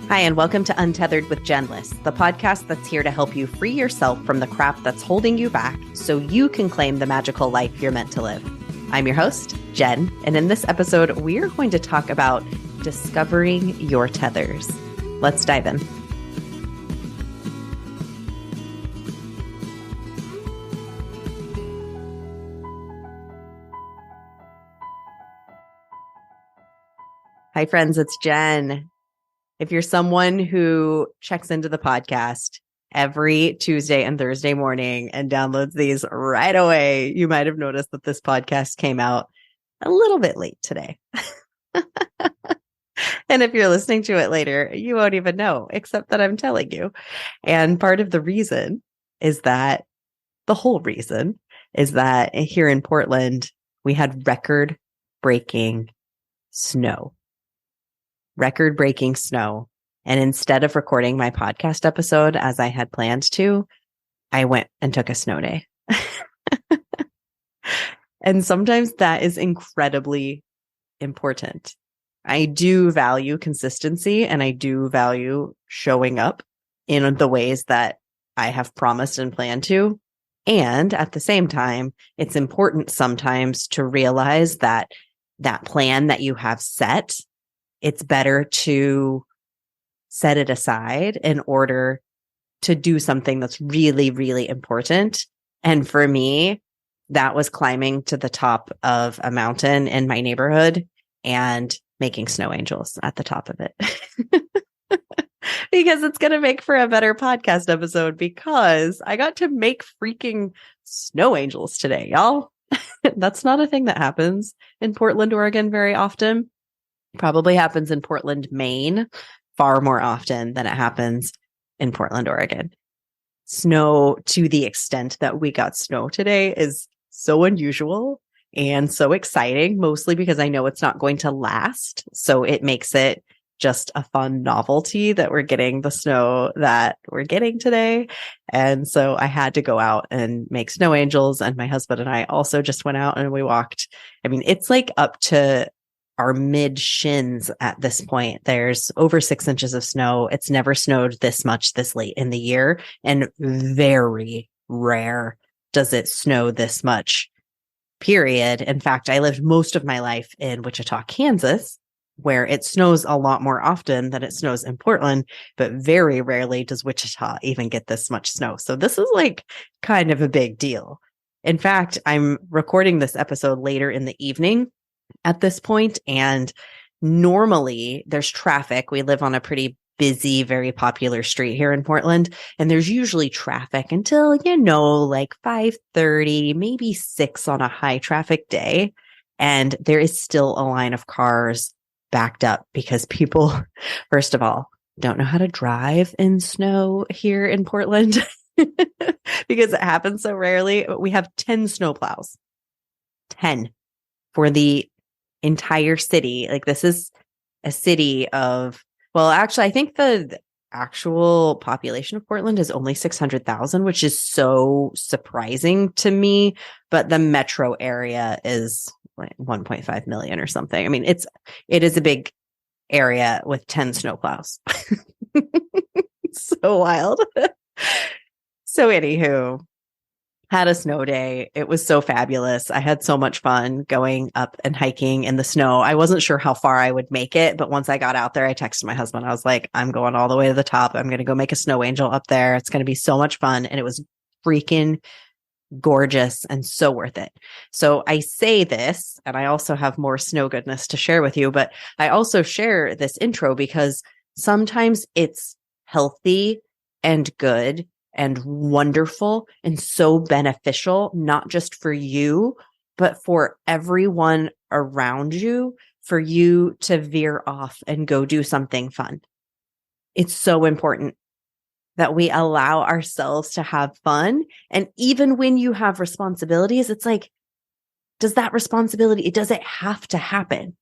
Hi, and welcome to Untethered with Jenless, the podcast that's here to help you free yourself from the crap that's holding you back so you can claim the magical life you're meant to live. I'm your host, Jen, and in this episode, we're going to talk about discovering your tethers. Let's dive in. Hi, friends, it's Jen. If you're someone who checks into the podcast every Tuesday and Thursday morning and downloads these right away, you might have noticed that this podcast came out a little bit late today. And if you're listening to it later, you won't even know, except that I'm telling you. And part of the reason is that the whole reason is that here in Portland, we had record-breaking snow. Record-breaking snow. And instead of recording my podcast episode as I had planned to, I went and took a snow day. And sometimes that is incredibly important. I do value consistency and I do value showing up in the ways that I have promised and planned to. And at the same time, it's important sometimes to realize that that plan that you have set, it's better to set it aside in order to do something that's really, really important. And for me, that was climbing to the top of a mountain in my neighborhood and making snow angels at the top of it. Because it's going to make for a better podcast episode because I got to make freaking snow angels today, y'all. That's not a thing that happens in Portland, Oregon very often. Probably happens in Portland, Maine, far more often than it happens in Portland, Oregon. Snow, to the extent that we got snow today, is so unusual and so exciting, mostly because I know it's not going to last. So it makes it just a fun novelty that we're getting the snow that we're getting today. And so I had to go out and make snow angels. And my husband and I also just went out and we walked. I mean, it's like up to our mid shins at this point. There's over 6 inches of snow. It's never snowed this much this late in the year, and very rare does it snow this much, period. In fact, I lived most of my life in Wichita, Kansas, where it snows a lot more often than it snows in Portland, but very rarely does Wichita even get this much snow. So this is like kind of a big deal. In fact, I'm recording this episode later in the evening at this point, and normally there's traffic. We live on a pretty busy, very popular street here in Portland, and there's usually traffic until, like 5:30, maybe 6 on a high traffic day. And there is still a line of cars backed up because people, first of all, don't know how to drive in snow here in Portland because it happens so rarely. We have 10 snowplows, 10 for the entire city. Like, this is a city of, well, actually, I think the actual population of Portland is only 600,000, which is so surprising to me. But the metro area is like 1.5 million or something. I mean, it is a big area with 10 snowplows. So wild. So anywho, had a snow day. It was so fabulous. I had so much fun going up and hiking in the snow. I wasn't sure how far I would make it, but once I got out there, I texted my husband. I was like, I'm going all the way to the top. I'm going to go make a snow angel up there. It's going to be so much fun. And it was freaking gorgeous and so worth it. So I say this, and I also have more snow goodness to share with you, but I also share this intro because sometimes it's healthy and good and wonderful and so beneficial, not just for you, but for everyone around you, for you to veer off and go do something fun. It's so important that we allow ourselves to have fun. And even when you have responsibilities, it's like, does that responsibility, does it have to happen?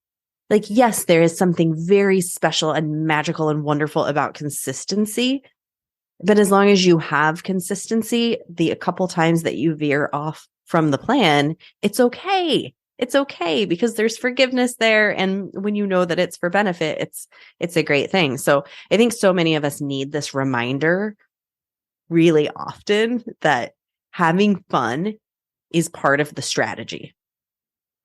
Like, yes, there is something very special and magical and wonderful about consistency. But as long as you have consistency, a couple times that you veer off from the plan, it's okay. it's okay because there's forgiveness there. And when you know that it's for benefit, it's a great thing. So I think so many of us need this reminder really often that having fun is part of the strategy.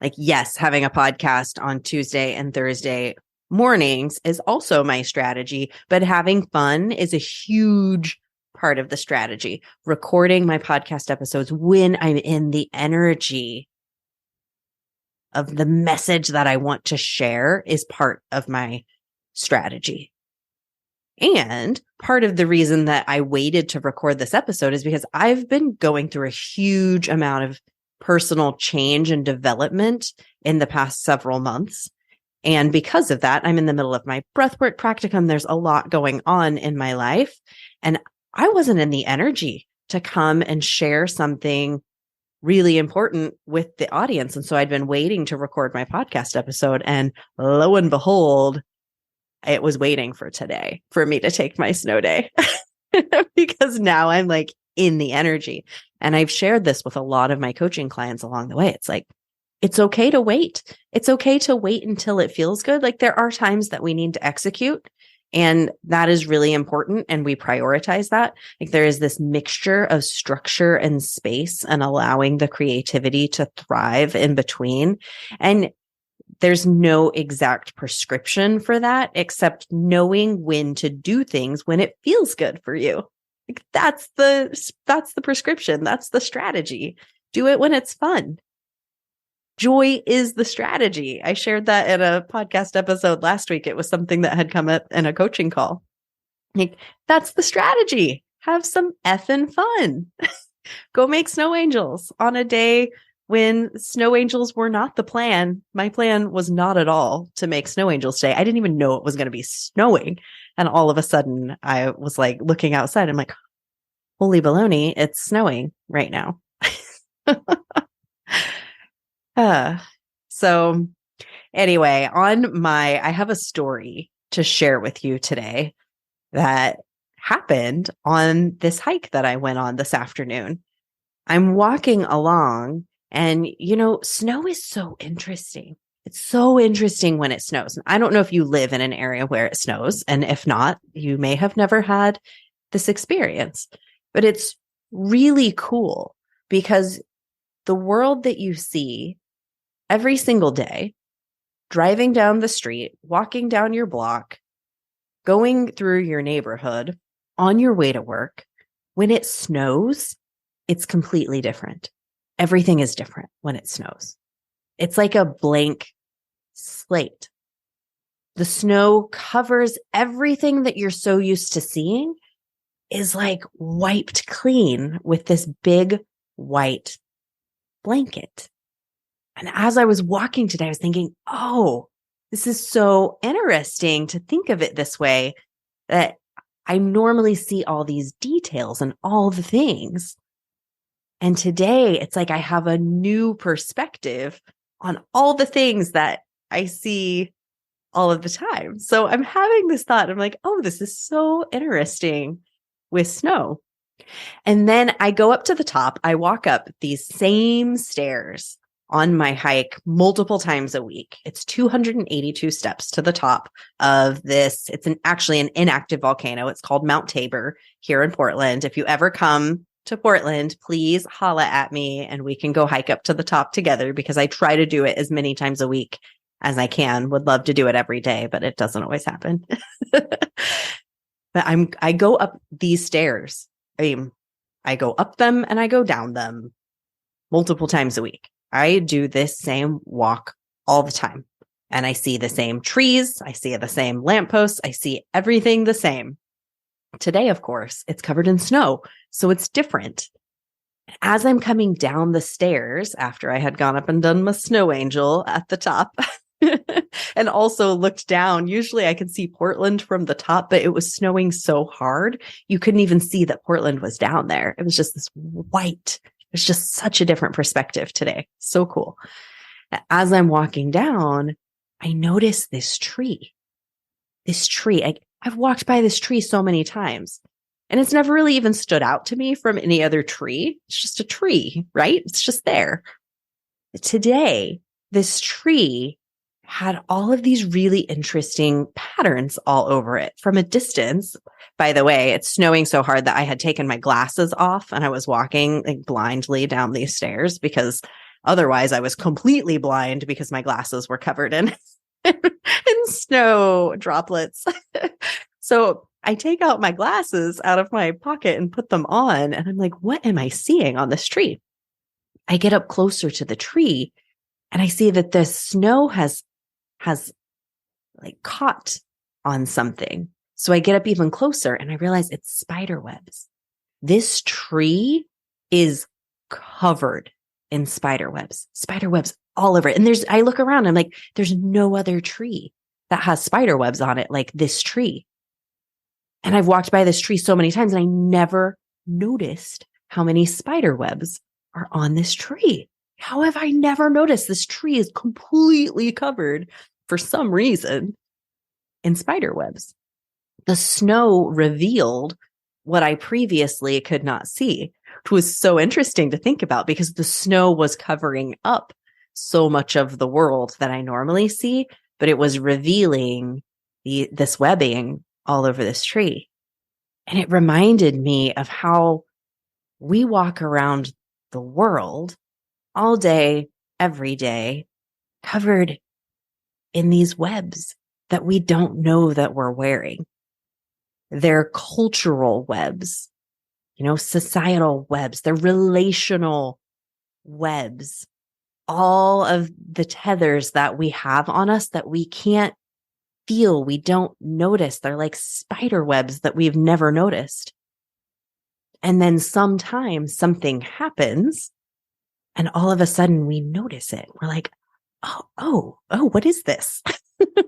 Like, yes, having a podcast on Tuesday and Thursday mornings is also my strategy, but having fun is a huge part of the strategy. Recording my podcast episodes when I'm in the energy of the message that I want to share is part of my strategy. And part of the reason that I waited to record this episode is because I've been going through a huge amount of personal change and development in the past several months. And because of that, I'm in the middle of my breathwork practicum. There's a lot going on in my life. And I wasn't in the energy to come and share something really important with the audience. And so I'd been waiting to record my podcast episode. And lo and behold, it was waiting for today for me to take my snow day because now I'm like in the energy. And I've shared this with a lot of my coaching clients along the way. It's like, it's okay to wait. It's okay to wait until it feels good. Like there are times that we need to execute, and that is really important. And we prioritize that. Like there is this mixture of structure and space and allowing the creativity to thrive in between. And there's no exact prescription for that, except knowing when to do things when it feels good for you. Like that's the prescription. That's the strategy. Do it when it's fun. Joy is the strategy. I shared that in a podcast episode last week. It was something that had come up in a coaching call. Like, that's the strategy. Have some effing fun. Go make snow angels on a day when snow angels were not the plan. My plan was not at all to make snow angels today. I didn't even know it was going to be snowing. And all of a sudden I was like looking outside. I'm like, holy baloney, it's snowing right now. So anyway, I have a story to share with you today that happened on this hike that I went on this afternoon. I'm walking along and, snow is so interesting. It's so interesting when it snows. And I don't know if you live in an area where it snows. And if not, you may have never had this experience, but it's really cool because the world that you see every single day, driving down the street, walking down your block, going through your neighborhood, on your way to work, when it snows, it's completely different. Everything is different when it snows. It's like a blank slate. The snow covers everything that you're so used to seeing is like wiped clean with this big white blanket. And as I was walking today, I was thinking, oh, this is so interesting to think of it this way, that I normally see all these details and all the things. And today it's like I have a new perspective on all the things that I see all of the time. So I'm having this thought. I'm like, oh, this is so interesting with snow. And then I go up to the top. I walk up these same stairs on my hike multiple times a week. It's 282 steps to the top of this. It's actually an inactive volcano. It's called Mount Tabor here in Portland. If you ever come to Portland, please holla at me and we can go hike up to the top together, because I try to do it as many times a week as I can. Would love to do it every day, but it doesn't always happen. But I go up these stairs. I go up them and I go down them multiple times a week. I do this same walk all the time, and I see the same trees. I see the same lampposts. I see everything the same. Today, of course, it's covered in snow, so it's different. As I'm coming down the stairs after I had gone up and done my snow angel at the top and also looked down, usually I could see Portland from the top, but it was snowing so hard, you couldn't even see that Portland was down there. It was just this white. It's just such a different perspective today. So cool. As I'm walking down, I notice this tree. I've walked by this tree so many times, and it's never really even stood out to me from any other tree. It's just a tree, right? It's just there. Today, this tree had all of these really interesting patterns all over it from a distance. By the way, it's snowing so hard that I had taken my glasses off and I was walking like blindly down these stairs because otherwise I was completely blind because my glasses were covered in, in snow droplets. So I take out my glasses out of my pocket and put them on. And I'm like, what am I seeing on this tree? I get up closer to the tree and I see that the snow has like caught on something. So I get up even closer and I realize it's spider webs. This tree is covered in spider webs all over it. And I look around, I'm like, there's no other tree that has spider webs on it like this tree. And I've walked by this tree so many times and I never noticed how many spider webs are on this tree. How have I never noticed this tree is completely covered for some reason in spider webs? The snow revealed what I previously could not see, which was so interesting to think about because the snow was covering up so much of the world that I normally see, but it was revealing this webbing all over this tree. And it reminded me of how we walk around the world all day, every day, covered in these webs that we don't know that we're wearing. They're cultural webs, societal webs, they're relational webs. All of the tethers that we have on us that we can't feel, we don't notice. They're like spider webs that we've never noticed. And then sometimes something happens and all of a sudden we notice it. We're like, oh, what is this?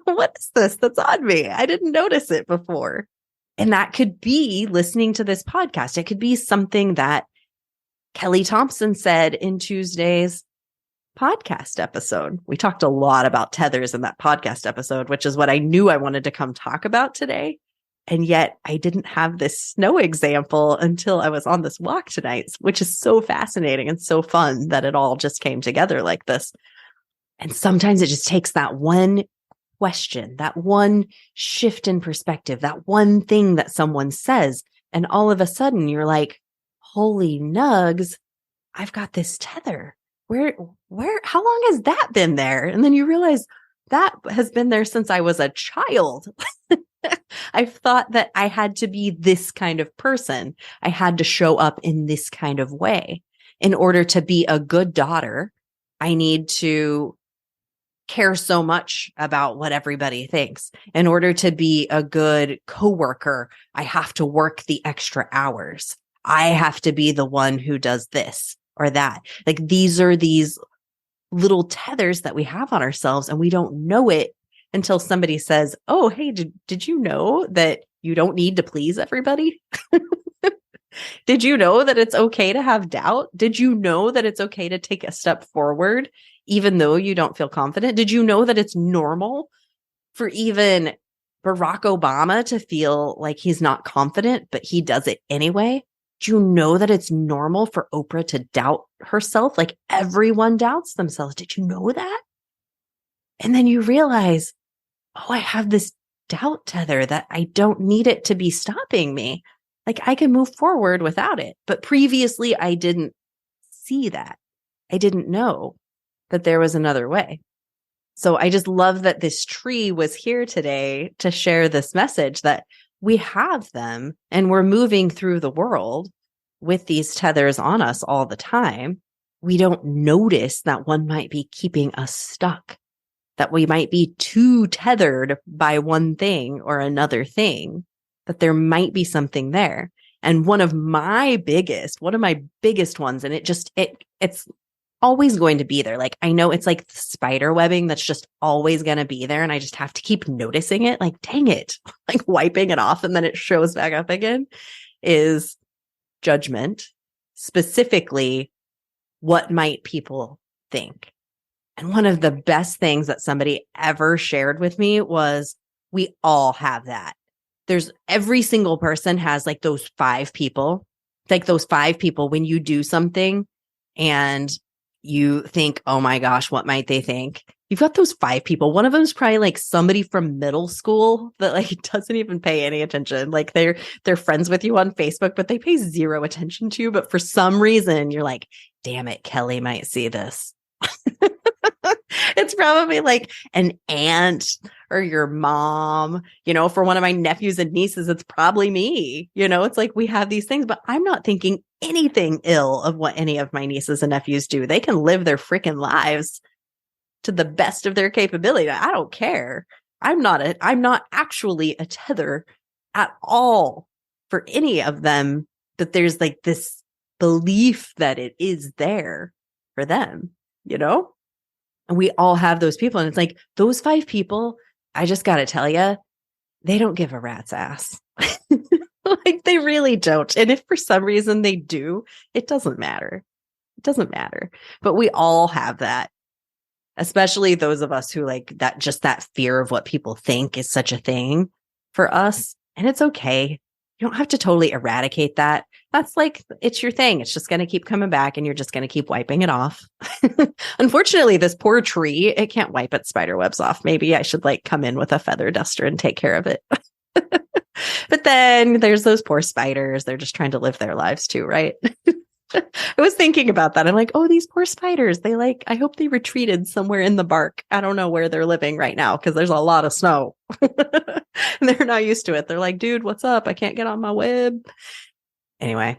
What is this that's on me? I didn't notice it before. And that could be listening to this podcast. It could be something that Kelly Thompson said in Tuesday's podcast episode. We talked a lot about tethers in that podcast episode, which is what I knew I wanted to come talk about today. And yet I didn't have this snow example until I was on this walk tonight, which is so fascinating and so fun that it all just came together like this. And sometimes it just takes that one question, that one shift in perspective, that one thing that someone says. And all of a sudden you're like, holy nugs, I've got this tether. How long has that been there? And then you realize that has been there since I was a child. I've thought that I had to be this kind of person. I had to show up in this kind of way. In order to be a good daughter, I need to care so much about what everybody thinks. In order to be a good coworker, I have to work the extra hours. I have to be the one who does this or that. Like these are these little tethers that we have on ourselves and we don't know it until somebody says, oh, hey, did you know that you don't need to please everybody? Did you know that it's okay to have doubt? Did you know that it's okay to take a step forward, even though you don't feel confident? Did you know that it's normal for even Barack Obama to feel like he's not confident, but he does it anyway? Do you know that it's normal for Oprah to doubt herself? Like everyone doubts themselves. Did you know that? And then you realize, oh, I have this doubt tether that I don't need it to be stopping me. Like I can move forward without it. But previously I didn't see that. I didn't know that there was another way. So I just love that this tree was here today to share this message that we have them and we're moving through the world with these tethers on us all the time. We don't notice that one might be keeping us stuck, that we might be too tethered by one thing or another thing, that there might be something there. And one of my biggest ones, and it's always going to be there. Like, I know it's like spider webbing that's just always going to be there. And I just have to keep noticing it. Like, dang it, like wiping it off and then it shows back up again, is judgment, specifically what might people think. And one of the best things that somebody ever shared with me was, we all have that. Every single person has like those 5 people, when you do something and You think, oh my gosh, what might they think? You've got those 5 people. One of them is probably like somebody from middle school that like doesn't even pay any attention. Like they're friends with you on Facebook, but they pay 0 attention to you. But for some reason, you're like, damn it, Kelly might see this. It's probably like an aunt or your mom, for one of my nephews and nieces, it's probably me. It's like we have these things, but I'm not thinking anything ill of what any of my nieces and nephews do. They can live their freaking lives to the best of their capability. I don't care. I'm not actually a tether at all for any of them, but there's like this belief that it is there for them, And we all have those people. And it's like those 5 people, I just got to tell you, they don't give a rat's ass. Like they really don't. And if for some reason they do, it doesn't matter. It doesn't matter. But we all have that, especially those of us who like that, just that fear of what people think is such a thing for us. And it's okay. You don't have to totally eradicate that. That's like, it's your thing. It's just going to keep coming back and you're just going to keep wiping it off. Unfortunately, this poor tree, it can't wipe its spider webs off. Maybe I should like come in with a feather duster and take care of it. But then there's those poor spiders. They're just trying to live their lives too, right? I was thinking about that. I'm like, oh, these poor spiders. I hope they retreated somewhere in the bark. I don't know where they're living right now because there's a lot of snow. And they're not used to it. They're like, dude, what's up? I can't get on my web. Anyway,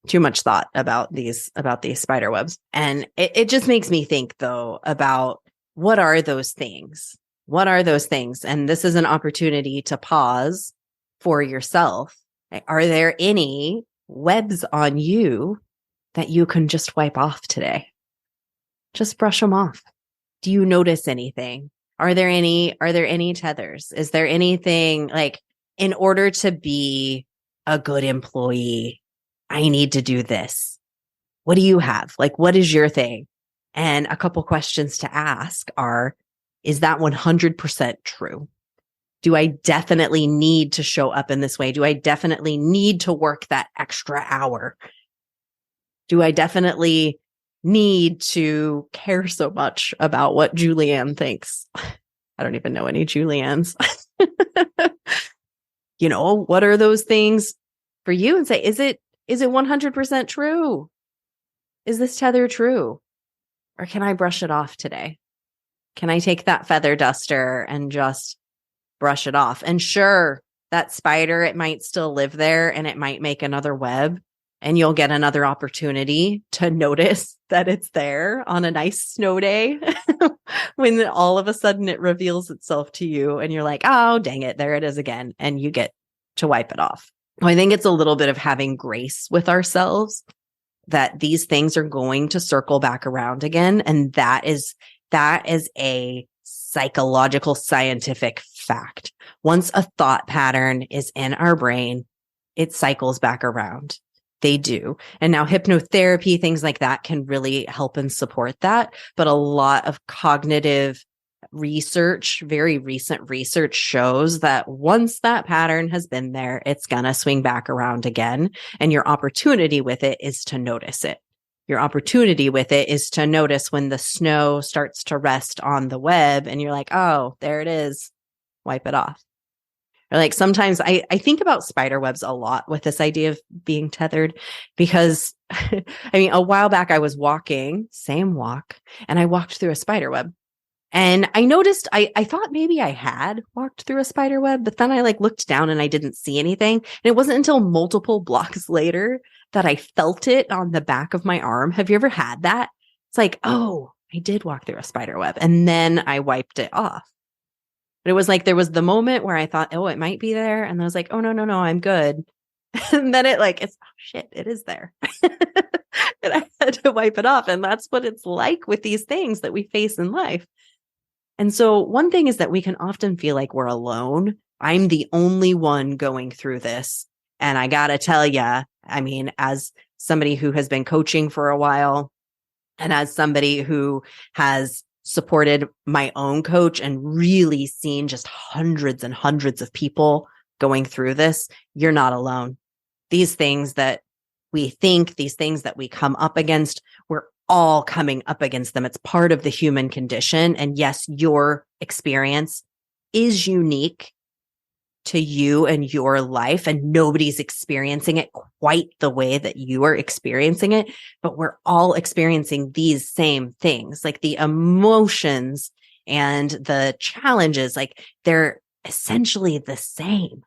too much thought about these spider webs. And it just makes me think, though, about what are those things? What are those things? And this is an opportunity to pause for yourself. Are there any webs on you that you can just wipe off today? Just brush them off. Do you notice anything? Are there any tethers? Is there anything like, in order to be a good employee, I need to do this? What do you have? Like, what is your thing? And a couple questions to ask are, is that 100% true? Do I definitely need to show up in this way? Do I definitely need to work that extra hour? Do I definitely need to care so much about what Julianne thinks? I don't even know any Juliannes. What are those things for you? And say, is it 100% true? Is this tether true? Or can I brush it off today? Can I take that feather duster and just brush it off? And sure, that spider, it might still live there and it might make another web. And you'll get another opportunity to notice that it's there on a nice snow day when all of a sudden it reveals itself to you and you're like, oh, dang it, there it is again. And you get to wipe it off. I think it's a little bit of having grace with ourselves that these things are going to circle back around again. And that is a psychological, scientific fact. Once a thought pattern is in our brain, it cycles back around. They do. And now hypnotherapy, things like that can really help and support that. But a lot of cognitive research, very recent research, shows that once that pattern has been there, it's going to swing back around again. And your opportunity with it is to notice it. Your opportunity with it is to notice when the snow starts to rest on the web and you're like, oh, there it is. Wipe it off. Or like sometimes I think about spider webs a lot with this idea of being tethered because a while back I was walking, same walk, and I walked through a spider web. And I noticed, I thought maybe I had walked through a spider web, but then I looked down and I didn't see anything. And it wasn't until multiple blocks later that I felt it on the back of my arm. Have you ever had that? It's like, oh, I did walk through a spider web. And then I wiped it off. But it was like, there was the moment where I thought, oh, it might be there. And I was like, oh, no, I'm good. And then it's, oh shit, it is there. And I had to wipe it off. And that's what it's like with these things that we face in life. And so one thing is that we can often feel like we're alone. I'm the only one going through this. And I got to tell you, as somebody who has been coaching for a while and as somebody who has supported my own coach and really seen just hundreds and hundreds of people going through this, you're not alone. These things that we think, these things that we come up against, we're all coming up against them. It's part of the human condition. And yes, your experience is unique to you and your life, and nobody's experiencing it quite the way that you are experiencing it, but we're all experiencing these same things, like the emotions and the challenges, like they're essentially the same.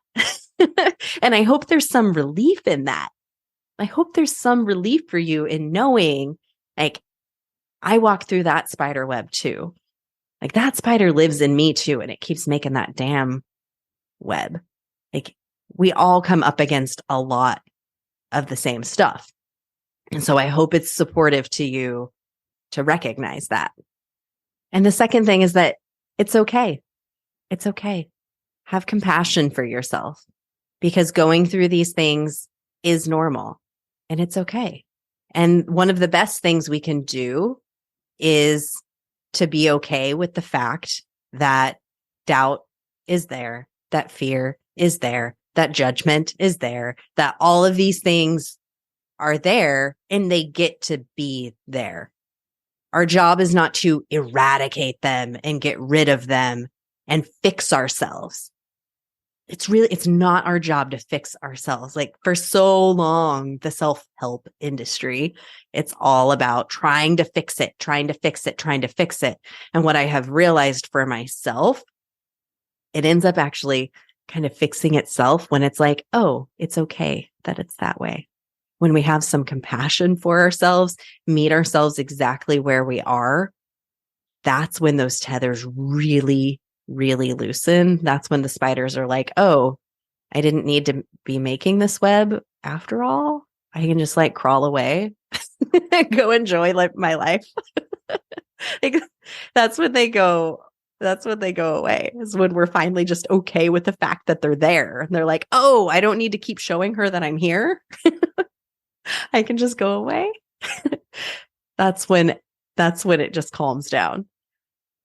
And I hope there's some relief in that. I hope there's some relief for you in knowing, like, I walk through that spider web too. Like that spider lives in me too, and it keeps making that damn web. Like we all come up against a lot of the same stuff. And so I hope it's supportive to you to recognize that. And the second thing is that it's okay. It's okay. Have compassion for yourself, because going through these things is normal and it's okay. And one of the best things we can do is to be okay with the fact that doubt is there, that fear is there, that judgment is there, that all of these things are there and they get to be there. Our job is not to eradicate them and get rid of them and fix ourselves. It's not our job to fix ourselves. Like for so long, the self-help industry, it's all about trying to fix it, trying to fix it, trying to fix it. And what I have realized for myself, it ends up actually kind of fixing itself when it's like, oh, it's okay that it's that way. When we have some compassion for ourselves, meet ourselves exactly where we are, that's when those tethers really loosen. That's when the spiders are like, oh, I didn't need to be making this web after all. I can just like crawl away and go enjoy my life. Like, that's when they go away, is when we're finally just okay with the fact that they're there. And they're like, oh, I don't need to keep showing her that I'm here. I can just go away. That's when it just calms down.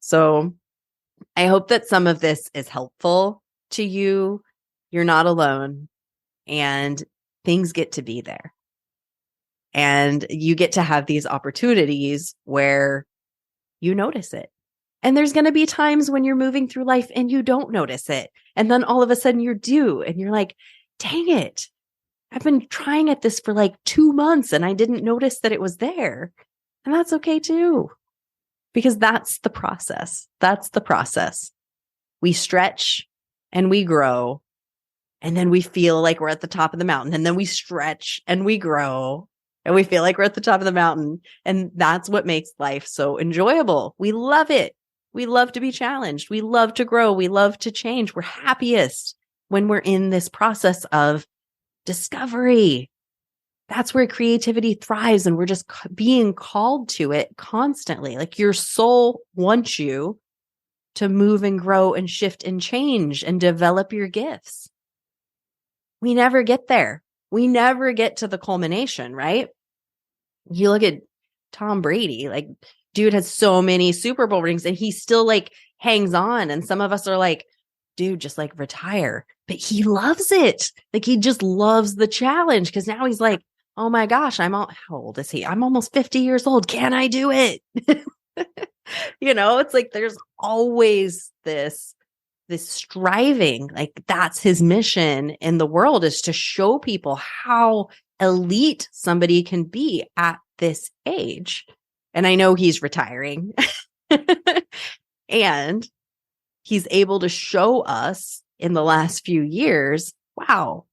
So I hope that some of this is helpful to you. You're not alone, and things get to be there. And you get to have these opportunities where you notice it. And there's going to be times when you're moving through life and you don't notice it. And then all of a sudden you do. And you're like, dang it. I've been trying at this for like 2 months and I didn't notice that it was there. And that's okay too. Because that's the process. That's the process. We stretch and we grow. And then we feel like we're at the top of the mountain. And then we stretch and we grow. And we feel like we're at the top of the mountain. And that's what makes life so enjoyable. We love it. We love to be challenged. We love to grow. We love to change. We're happiest when we're in this process of discovery. That's where creativity thrives. And we're just being called to it constantly. Like your soul wants you to move and grow and shift and change and develop your gifts. We never get there. We never get to the culmination, right? You look at Tom Brady, like, dude has so many Super Bowl rings and he still like hangs on. And some of us are like, dude, just like retire. But he loves it. Like he just loves the challenge, because now he's like, oh my gosh, how old is he? I'm almost 50 years old. Can I do it? It's like there's always this striving. Like that's his mission in the world, is to show people how elite somebody can be at this age. And I know he's retiring and he's able to show us in the last few years, wow,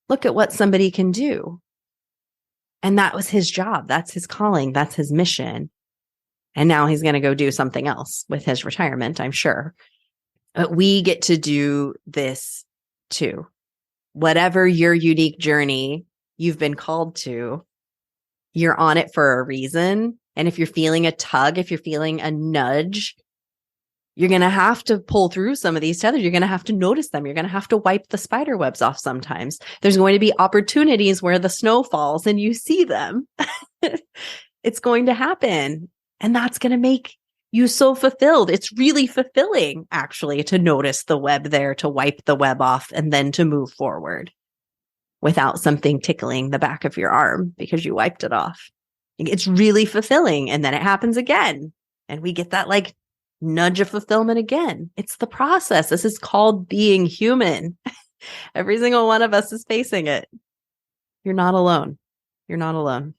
look at what somebody can do. And that was his job. That's his calling. That's his mission. And now he's going to go do something else with his retirement, I'm sure. But we get to do this too. Whatever your unique journey you've been called to, you're on it for a reason. And if you're feeling a tug, if you're feeling a nudge, you're going to have to pull through some of these tethers. You're going to have to notice them. You're going to have to wipe the spider webs off sometimes. There's going to be opportunities where the snow falls and you see them. It's going to happen. And that's going to make you so fulfilled. It's really fulfilling, actually, to notice the web there, to wipe the web off, and then to move forward without something tickling the back of your arm because you wiped it off. It's really fulfilling. And then it happens again. And we get that like nudge of fulfillment again. It's the process. This is called being human. Every single one of us is facing it. You're not alone. You're not alone.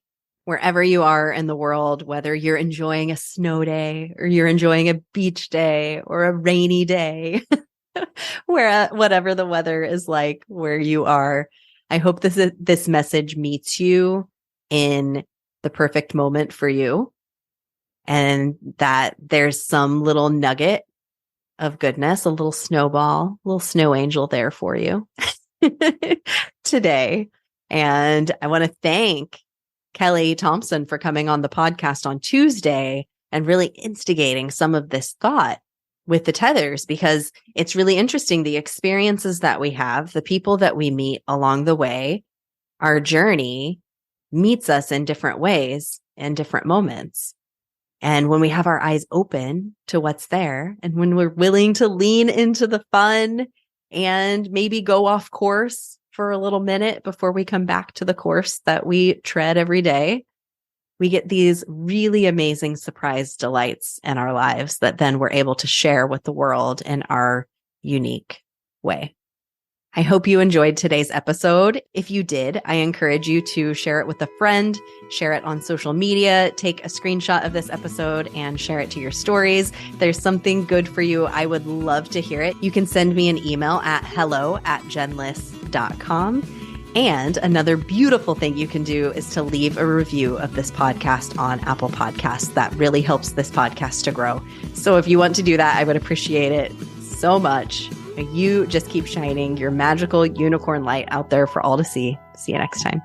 Wherever you are in the world, whether you're enjoying a snow day or you're enjoying a beach day or a rainy day, whatever the weather is like where you are, I hope this message meets you in the perfect moment for you, and that there's some little nugget of goodness, a little snowball, a little snow angel there for you today. And I want to thank Kelly Thompson for coming on the podcast on Tuesday and really instigating some of this thought with the tethers, because it's really interesting. The experiences that we have, the people that we meet along the way, our journey meets us in different ways in different moments. And when we have our eyes open to what's there, and when we're willing to lean into the fun and maybe go off course for a little minute before we come back to the course that we tread every day, we get these really amazing surprise delights in our lives that then we're able to share with the world in our unique way. I hope you enjoyed today's episode. If you did, I encourage you to share it with a friend, share it on social media, take a screenshot of this episode and share it to your stories. If there's something good for you, I would love to hear it. You can send me an email at hello@jenliss.com. And another beautiful thing you can do is to leave a review of this podcast on Apple Podcasts. That really helps this podcast to grow. So if you want to do that, I would appreciate it so much. You just keep shining your magical unicorn light out there for all to see. See you next time.